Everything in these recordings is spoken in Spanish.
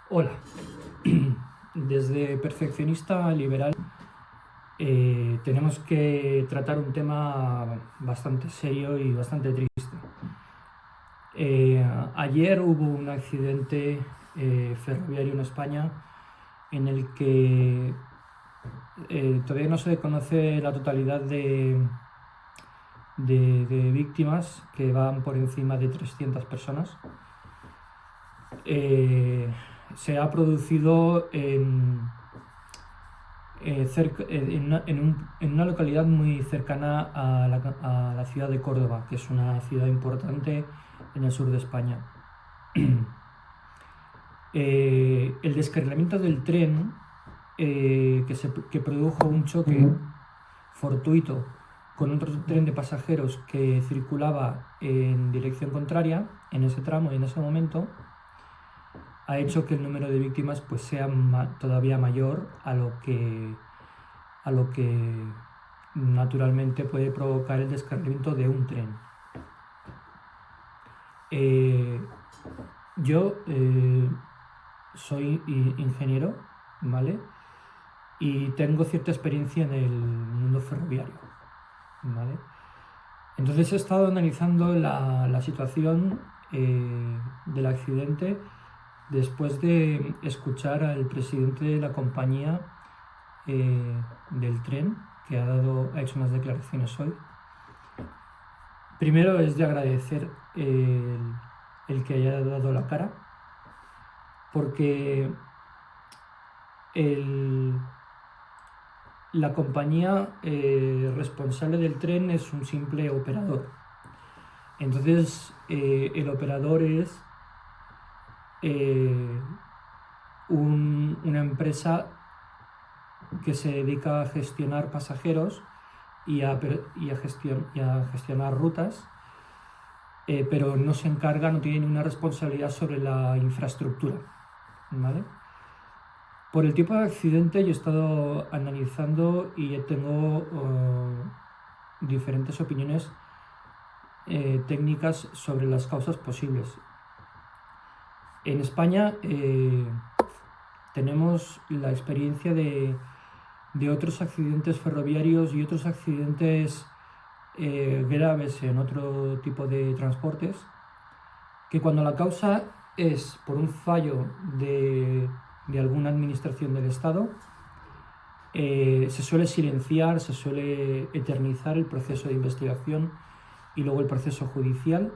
Hola. Desde perfeccionista a liberal tenemos que tratar un tema bastante serio y bastante triste. Ayer hubo un accidente ferroviario en España en el que todavía no se conoce la totalidad de víctimas, que van por encima de 300 personas. Se ha producido en una localidad muy cercana a la ciudad de Córdoba, que es una ciudad importante en el sur de España. El descarrilamiento del tren, que produjo un choque fortuito con otro tren de pasajeros que circulaba en dirección contraria en ese tramo y en ese momento, ha hecho que el número de víctimas pues sea todavía mayor a lo que naturalmente puede provocar el descarrilamiento de un tren. Yo soy ingeniero, ¿vale? Y tengo cierta experiencia en el mundo ferroviario, ¿vale? Entonces he estado analizando la situación del accidente después de escuchar al presidente de la compañía del tren, que ha hecho unas declaraciones hoy. Primero es de agradecer el que haya dado la cara, porque la compañía responsable del tren es un simple operador. Entonces el operador es una empresa que se dedica a gestionar pasajeros y a gestionar rutas, pero no se encarga, no tiene ninguna responsabilidad sobre la infraestructura, ¿vale? Por el tipo de accidente yo he estado analizando y tengo diferentes opiniones técnicas sobre las causas posibles. En España tenemos la experiencia de otros accidentes ferroviarios y otros accidentes graves en otro tipo de transportes, que cuando la causa es por un fallo de alguna administración del Estado, se suele silenciar, se suele eternizar el proceso de investigación y luego el proceso judicial.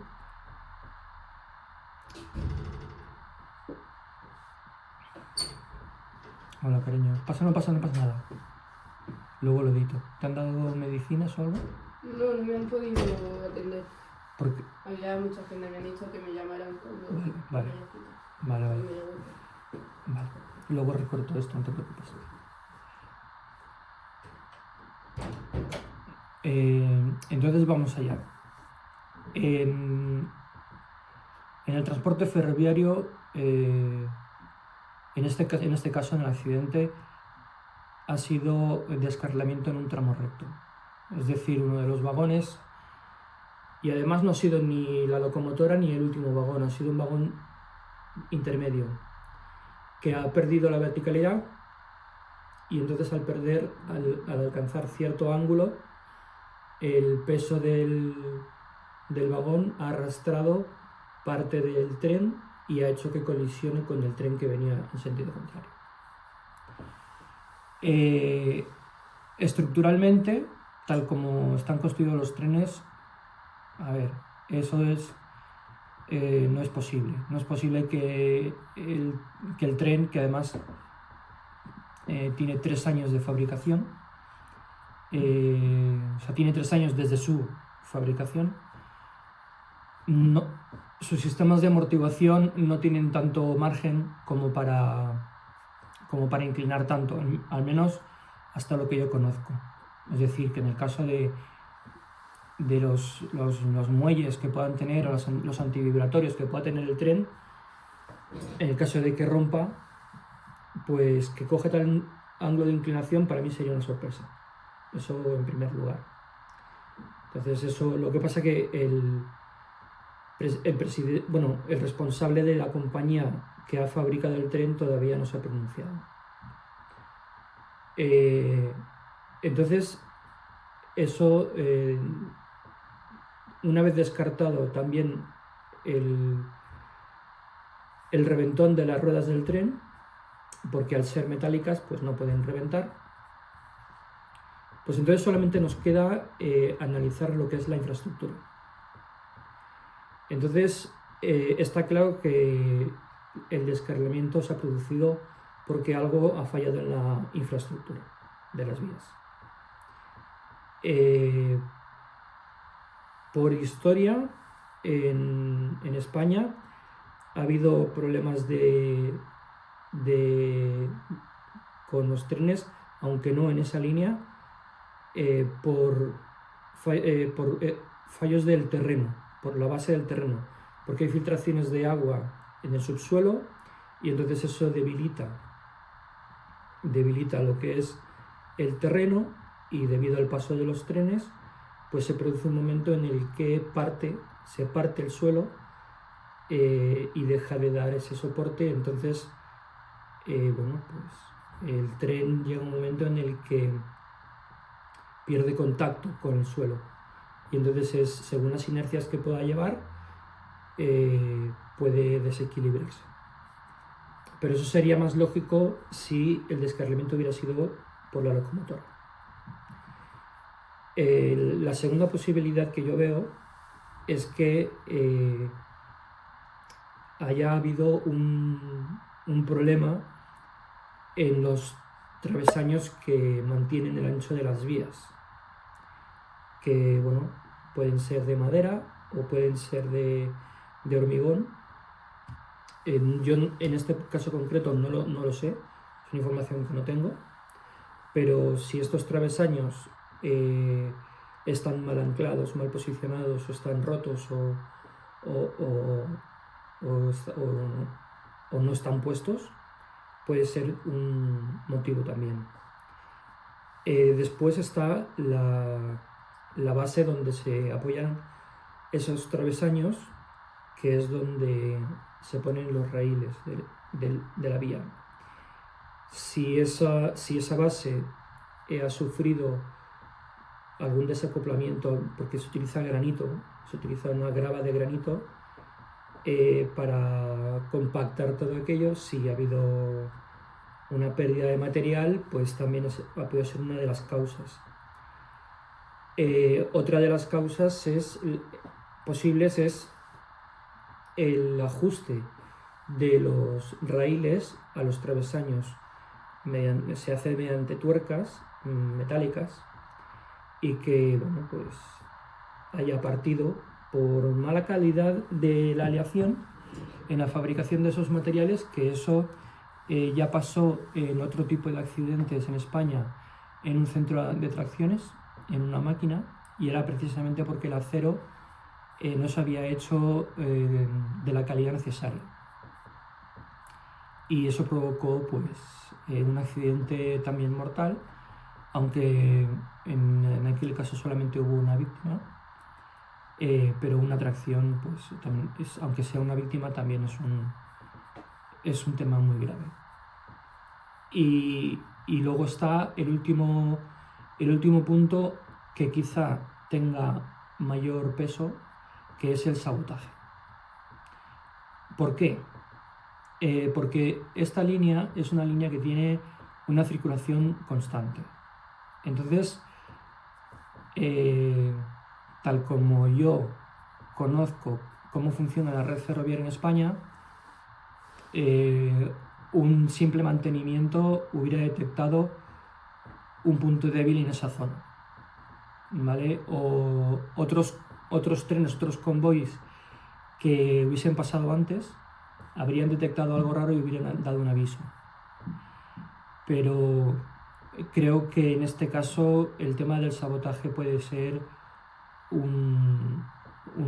Hola, cariño. No pasa nada. Luego lo edito. ¿Te han dado medicinas o algo? No, no me han podido atender. ¿Por qué? Había mucha gente, me han dicho que me llamaran cuando Vale. Luego recorto esto, no te preocupes. Entonces vamos allá. En el transporte ferroviario, en este caso, en el accidente, ha sido el descarrilamiento en un tramo recto. Es decir, uno de los vagones, y además no ha sido ni la locomotora ni el último vagón, ha sido un vagón intermedio, que ha perdido la verticalidad, y entonces al alcanzar cierto ángulo, el peso del vagón ha arrastrado parte del tren y ha hecho que colisione con el tren que venía en sentido contrario. Estructuralmente, tal como están construidos los trenes, a ver, eso no es posible. No es posible que el tren, que además tiene 3 años de fabricación, tiene 3 años desde su fabricación, sus sistemas de amortiguación no tienen tanto margen como para inclinar tanto, al menos hasta lo que yo conozco. Es decir, que en el caso de los muelles que puedan tener, o los antivibratorios que pueda tener el tren, en el caso de que rompa, pues que coge tal ángulo de inclinación, para mí sería una sorpresa. Eso en primer lugar. Entonces eso, lo que pasa que el responsable de la compañía que ha fabricado el tren todavía no se ha pronunciado. Entonces, eso, una vez descartado también el reventón de las ruedas del tren, porque al ser metálicas pues no pueden reventar, pues entonces solamente nos queda analizar lo que es la infraestructura. Entonces está claro que el descarrilamiento se ha producido porque algo ha fallado en la infraestructura de las vías. Por historia, en España ha habido problemas con los trenes, aunque no en esa línea, por fallos del terreno, por la base del terreno, porque hay filtraciones de agua en el subsuelo y entonces eso debilita lo que es el terreno, y debido al paso de los trenes pues se produce un momento en el que se parte el suelo y deja de dar ese soporte. Entonces bueno, pues el tren llega un momento en el que pierde contacto con el suelo y entonces según las inercias que pueda llevar puede desequilibrarse. Pero eso sería más lógico si el descarrilamiento hubiera sido por la locomotora. La segunda posibilidad que yo veo es que haya habido un problema en los travesaños que mantienen el ancho de las vías, que bueno, pueden ser de madera o pueden ser de hormigón. Yo en este caso concreto no lo sé, es una información que no tengo, pero si estos travesaños están mal anclados, mal posicionados, o están rotos o no están puestos, puede ser un motivo también. Después está la base donde se apoyan esos travesaños, que es donde se ponen los raíles de la vía. Si esa base ha sufrido algún desacoplamiento, porque se utiliza granito, se utiliza una grava de granito para compactar todo aquello, si ha habido una pérdida de material, pues también ha podido ser una de las causas. Otra de las causas posibles es el ajuste de los raíles a los travesaños. Se hace mediante tuercas metálicas y que bueno, pues haya partido por mala calidad de la aleación en la fabricación de esos materiales, que eso ya pasó en otro tipo de accidentes en España, en un centro de tracciones, en una máquina, y era precisamente porque el acero no se había hecho de la calidad necesaria. Y eso provocó pues un accidente también mortal, aunque en aquel caso solamente hubo una víctima, pero una tracción, pues también aunque sea una víctima, también es un tema muy grave. Y luego está el último punto, que quizá tenga mayor peso, que es el sabotaje. ¿Por qué? Porque esta línea es una línea que tiene una circulación constante. Entonces, tal como yo conozco cómo funciona la red ferroviaria en España, un simple mantenimiento hubiera detectado un punto débil en esa zona, ¿vale? O otros trenes, otros convoys que hubiesen pasado antes habrían detectado algo raro y hubieran dado un aviso. Pero creo que en este caso el tema del sabotaje puede ser un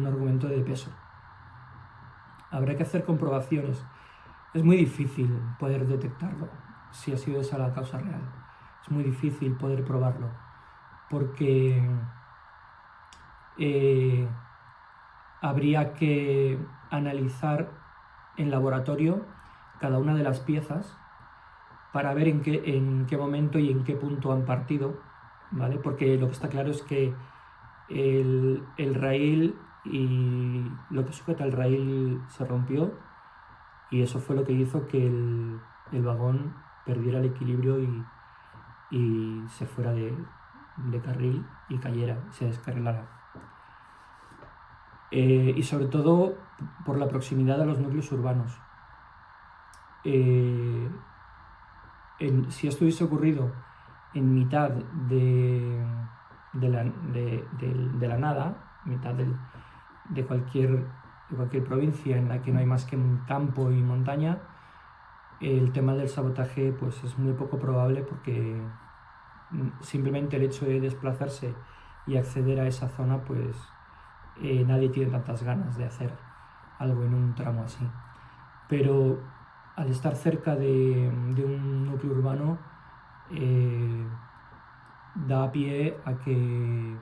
argumento de peso. Habrá que hacer comprobaciones. Es muy difícil poder detectarlo, si ha sido esa la causa real. Es muy difícil poder probarlo, porque habría que analizar en laboratorio cada una de las piezas para ver en qué momento y en qué punto han partido, ¿vale? Porque lo que está claro es que el raíl y lo que sujeta el raíl se rompió, y eso fue lo que hizo que el vagón perdiera el equilibrio y se fuera de carril y cayera, se descarrilara. Y sobre todo por la proximidad a los núcleos urbanos. Si esto hubiese ocurrido en mitad de la nada, mitad de cualquier provincia en la que no hay más que un campo y montaña, el tema del sabotaje pues es muy poco probable, porque simplemente el hecho de desplazarse y acceder a esa zona, pues nadie tiene tantas ganas de hacer algo en un tramo así. Pero al estar cerca de un núcleo urbano, da pie a que,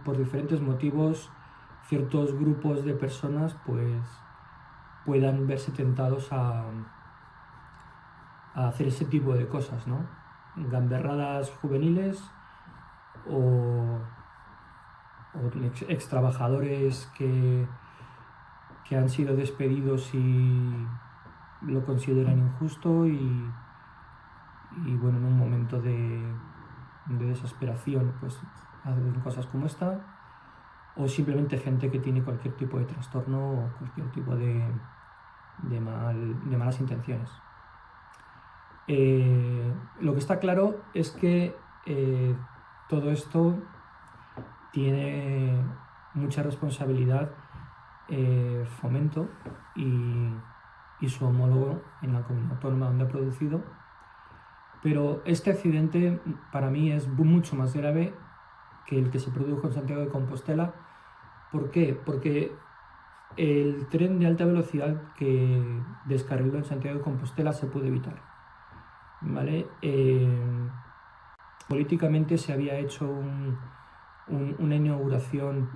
por diferentes motivos ciertos grupos de personas pues puedan verse tentados a hacer ese tipo de cosas, ¿no? Gamberradas juveniles o extrabajadores que han sido despedidos y lo consideran injusto y bueno, en un momento de desesperación pues hacen cosas como esta, o simplemente gente que tiene cualquier tipo de trastorno o cualquier tipo de malas intenciones. Lo que está claro es que todo esto tiene mucha responsabilidad Fomento y su homólogo en la comunidad autónoma donde ha producido, pero este accidente para mí es mucho más grave que el que se produjo en Santiago de Compostela. ¿Por qué? Porque el tren de alta velocidad que descarriló en Santiago de Compostela se pudo evitar, ¿vale? Políticamente se había hecho una inauguración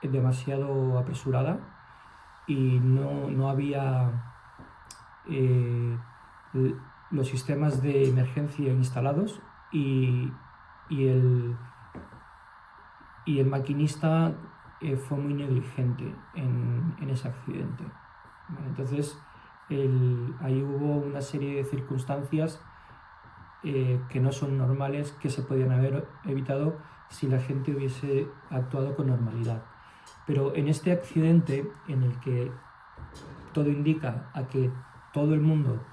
demasiado apresurada y no había los sistemas de emergencia instalados, y el maquinista fue muy negligente en ese accidente. Bueno, entonces ahí hubo una serie de circunstancias que no son normales, que se podían haber evitado si la gente hubiese actuado con normalidad. Pero en este accidente, en el que todo indica a que todo el mundo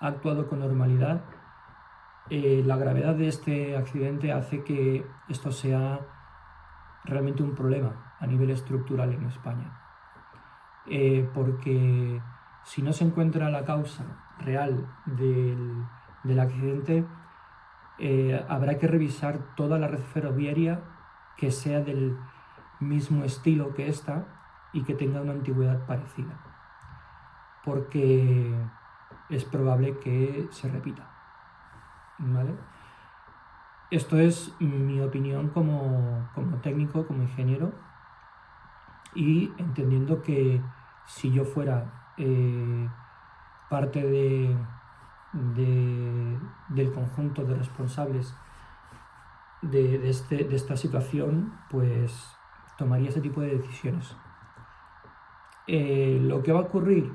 ha actuado con normalidad, la gravedad de este accidente hace que esto sea realmente un problema a nivel estructural en España. Porque si no se encuentra la causa real del accidente, habrá que revisar toda la red ferroviaria que sea del mismo estilo que esta y que tenga una antigüedad parecida, porque es probable que se repita, ¿vale? Esto es mi opinión como técnico, como ingeniero, y entendiendo que si yo fuera parte del conjunto de responsables de esta situación, pues tomaría ese tipo de decisiones. Lo que va a ocurrir,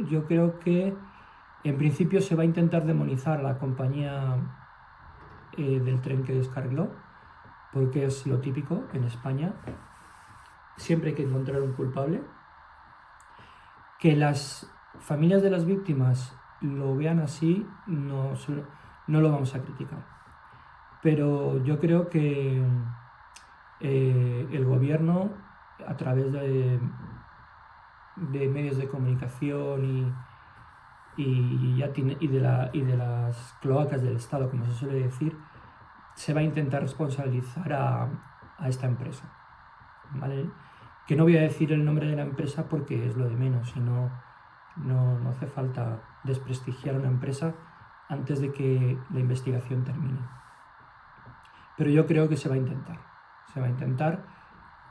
yo creo que en principio se va a intentar demonizar a la compañía del tren que descarriló, porque es lo típico en España. Siempre hay que encontrar un culpable. Que las familias de las víctimas lo vean así, no lo vamos a criticar. Pero yo creo que el gobierno, a través de medios de comunicación y de las cloacas del Estado, como se suele decir, se va a intentar responsabilizar a esta empresa, ¿vale? Que no voy a decir el nombre de la empresa porque es lo de menos, y no hace falta desprestigiar a una empresa antes de que la investigación termine. Pero yo creo que se va a intentar. se va a intentar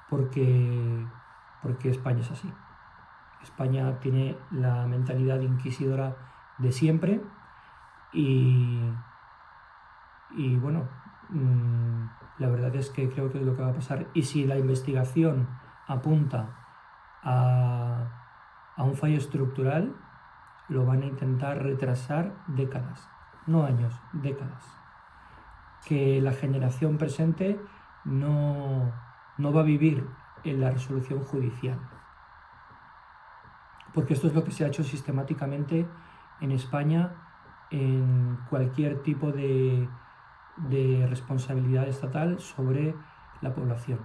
porque España es así. España tiene la mentalidad inquisidora de siempre y bueno, la verdad es que creo que es lo que va a pasar. Y si la investigación apunta a un fallo estructural, lo van a intentar retrasar décadas, no años, décadas. Que la generación presente no va a vivir en la resolución judicial. Porque esto es lo que se ha hecho sistemáticamente en España en cualquier tipo de responsabilidad estatal sobre la población,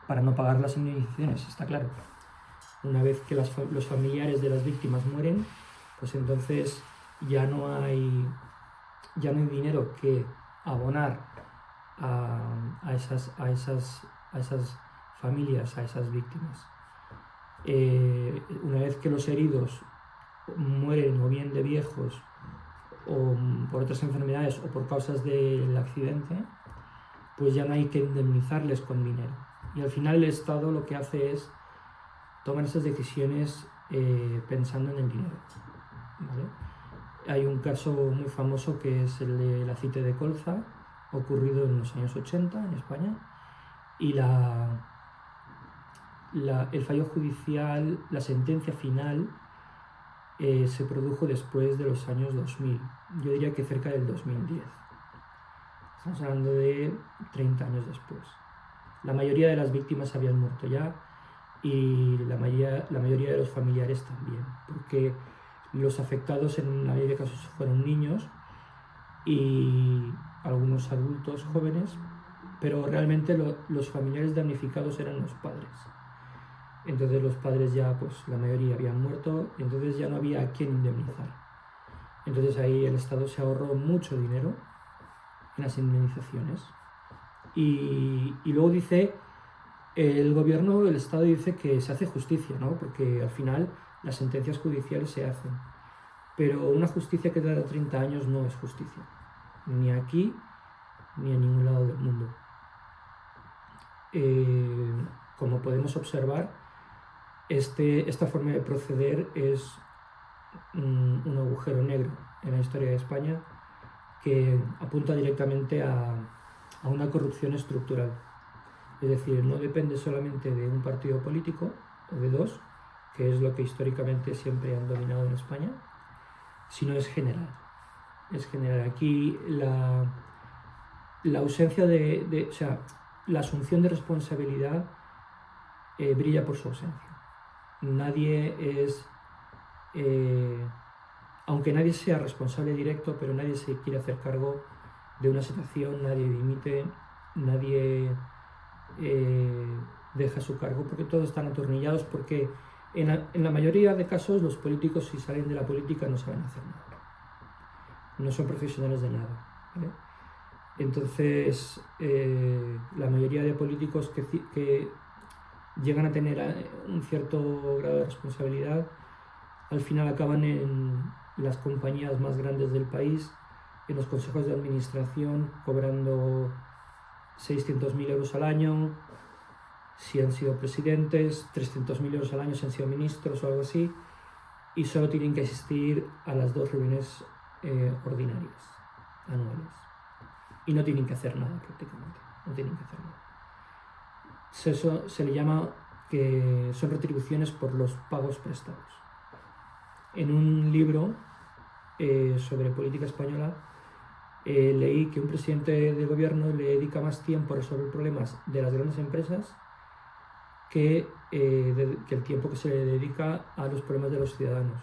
para no pagar las indemnizaciones, está claro. Una vez que los familiares de las víctimas mueren, pues entonces ya no hay dinero que abonar a esas familias, a esas víctimas. Una vez que los heridos mueren o bien de viejos o por otras enfermedades o por causas del accidente, pues ya no hay que indemnizarles con dinero. Y al final el Estado lo que hace es tomar esas decisiones pensando en el dinero, ¿vale? Hay un caso muy famoso que es el de la CITE de Colza, ocurrido en los años 80 en España, y el fallo judicial, la sentencia final, se produjo después de los años 2000, yo diría que cerca del 2010. Estamos hablando de 30 años después. La mayoría de las víctimas habían muerto ya y la mayoría de los familiares también, porque los afectados en la mayoría de casos fueron niños y algunos adultos jóvenes, pero realmente los familiares damnificados eran los padres. Entonces los padres ya, pues la mayoría habían muerto, y entonces ya no había a quién indemnizar. Entonces ahí el Estado se ahorró mucho dinero en las indemnizaciones. Y luego dice, el gobierno del Estado dice que se hace justicia, ¿no? Porque al final las sentencias judiciales se hacen. Pero una justicia que tarda 30 años no es justicia, ni aquí ni en ningún lado del mundo. Como podemos observar, esta forma de proceder es un agujero negro en la historia de España que apunta directamente a una corrupción estructural. Es decir, no depende solamente de un partido político o de dos, que es lo que históricamente siempre han dominado en España, sino es general. Es general. Aquí la ausencia o sea, la asunción de responsabilidad brilla por su ausencia. Nadie es, aunque nadie sea responsable directo, pero nadie se quiere hacer cargo de una situación, nadie dimite, nadie deja su cargo, porque todos están atornillados, porque en la mayoría de casos los políticos, si salen de la política, no saben hacer nada, no son profesionales de nada, ¿vale? Entonces la mayoría de políticos que llegan a tener un cierto grado de responsabilidad, al final acaban en las compañías más grandes del país, en los consejos de administración, cobrando 600.000 euros al año, si han sido presidentes, 300.000 euros al año si han sido ministros o algo así, y solo tienen que asistir a las 2 reuniones ordinarias, anuales. Y no tienen que hacer nada prácticamente, no tienen que hacer nada. Eso se le llama que son retribuciones por los pagos prestados. En un libro sobre política española leí que un presidente de gobierno le dedica más tiempo a resolver problemas de las grandes empresas que el tiempo que se le dedica a los problemas de los ciudadanos.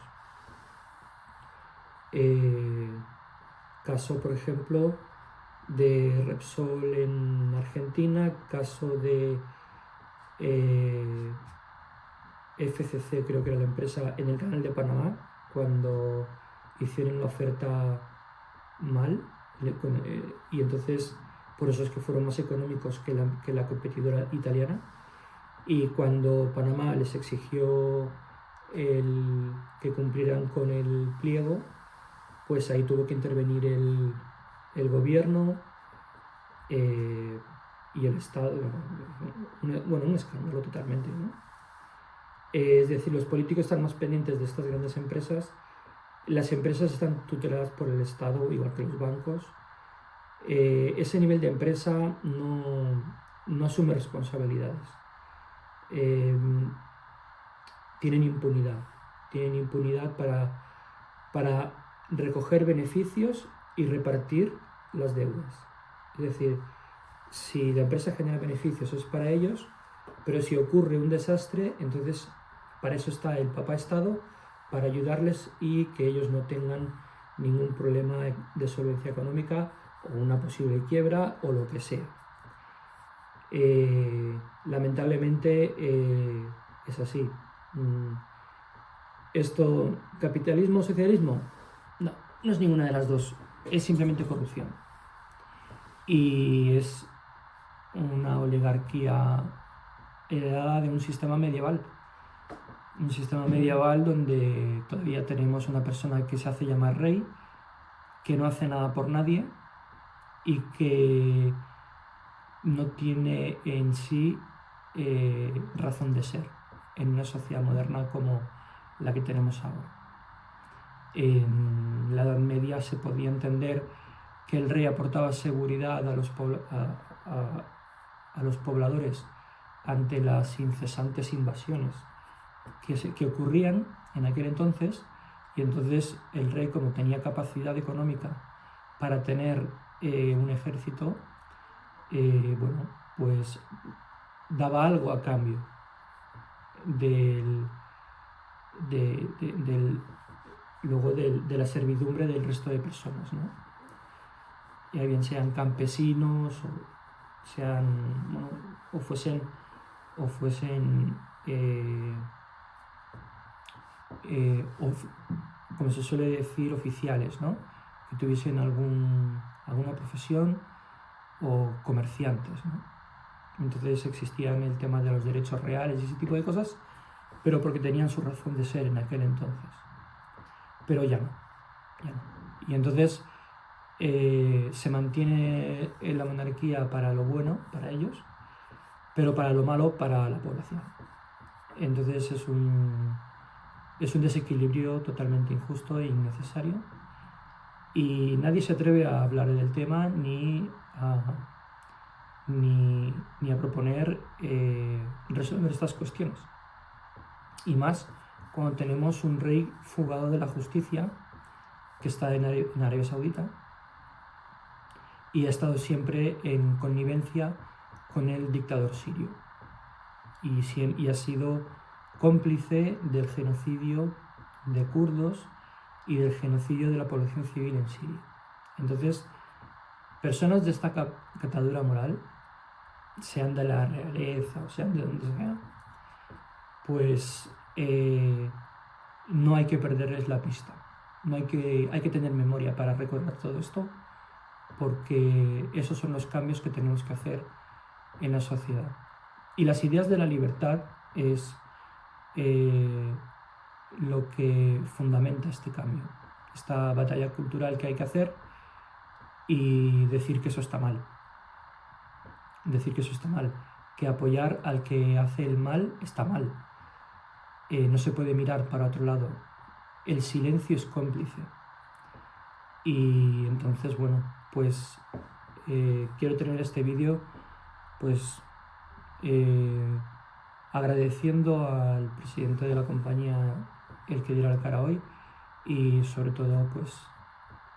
Caso, por ejemplo, de Repsol en Argentina, caso de FCC, creo que era la empresa, en el canal de Panamá, cuando hicieron la oferta mal, y entonces por eso es que fueron más económicos que la competidora italiana, y cuando Panamá les exigió que cumplieran con el pliego, pues ahí tuvo que intervenir el gobierno y el Estado, un escándalo totalmente, ¿no? Es decir, los políticos están más pendientes de estas grandes empresas. Las empresas están tuteladas por el Estado, igual que los bancos. Ese nivel de empresa no asume responsabilidades. Tienen impunidad para recoger beneficios y repartir las deudas. Es decir, si la empresa genera beneficios es para ellos, pero si ocurre un desastre, entonces para eso está el Papá Estado, para ayudarles y que ellos no tengan ningún problema de solvencia económica o una posible quiebra o lo que sea. Lamentablemente es así. ¿Esto capitalismo o socialismo? No es ninguna de las dos, es simplemente corrupción. Y es una oligarquía heredada de un sistema medieval. Un sistema medieval donde todavía tenemos una persona que se hace llamar rey, que no hace nada por nadie y que no tiene en sí razón de ser en una sociedad moderna como la que tenemos ahora. En la Edad Media se podía entender que el rey aportaba seguridad a los pobladores ante las incesantes invasiones que ocurrían en aquel entonces, y entonces el rey, como tenía capacidad económica para tener un ejército, pues daba algo a cambio de la servidumbre del resto de personas, ¿no? Ya bien sean campesinos o fuesen como se suele decir, oficiales, ¿no? Que tuviesen alguna profesión o comerciantes, ¿no? Entonces existían el tema de los derechos reales y ese tipo de cosas, pero porque tenían su razón de ser en aquel entonces. Pero ya no. Y entonces se mantiene la monarquía para lo bueno, para ellos, pero para lo malo, para la población. Entonces es un desequilibrio totalmente injusto e innecesario, y nadie se atreve a hablar del tema ni a proponer resolver estas cuestiones. Y más cuando tenemos un rey fugado de la justicia que está en Arabia Saudita y ha estado siempre en connivencia con el dictador sirio y ha sido cómplice del genocidio de kurdos y del genocidio de la población civil en Siria. Entonces, personas de esta catadura moral, sean de la realeza o sean de donde sea, pues no hay que perderles la pista. Hay que tener memoria para recordar todo esto, porque esos son los cambios que tenemos que hacer en la sociedad. Y las ideas de la libertad es lo que fundamenta este cambio, esta batalla cultural que hay que hacer, y decir que eso está mal. Que apoyar al que hace el mal está mal. No se puede mirar para otro lado. El silencio es cómplice. Y entonces, pues quiero tener este vídeo pues agradeciendo al presidente de la compañía el que diera la cara hoy, y sobre todo pues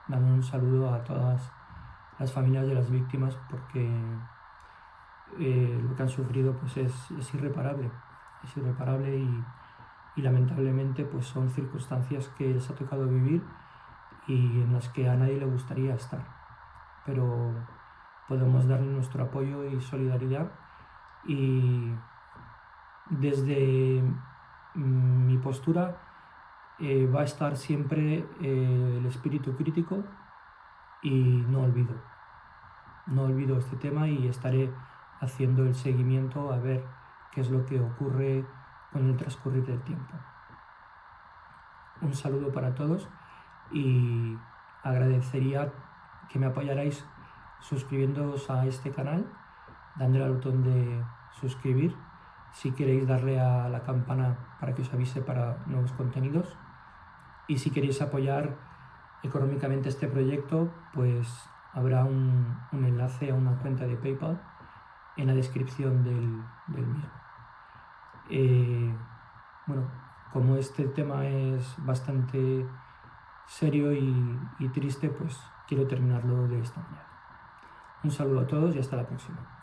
dando un saludo a todas las familias de las víctimas, porque lo que han sufrido pues es irreparable y lamentablemente pues son circunstancias que les ha tocado vivir y en las que a nadie le gustaría estar, pero podemos darle nuestro apoyo y solidaridad. Y desde mi postura va a estar siempre el espíritu crítico, y no olvido este tema, y estaré haciendo el seguimiento a ver qué es lo que ocurre con el transcurrir del tiempo. Un saludo para todos, y agradecería que me apoyarais suscribiéndoos a este canal dándole al botón de suscribir. Si queréis darle a la campana para que os avise para nuevos contenidos. Y si queréis apoyar económicamente este proyecto, pues habrá un enlace a una cuenta de PayPal en la descripción del mismo. Bueno, como este tema es bastante serio y triste, pues quiero terminarlo de esta manera. Un saludo a todos y hasta la próxima.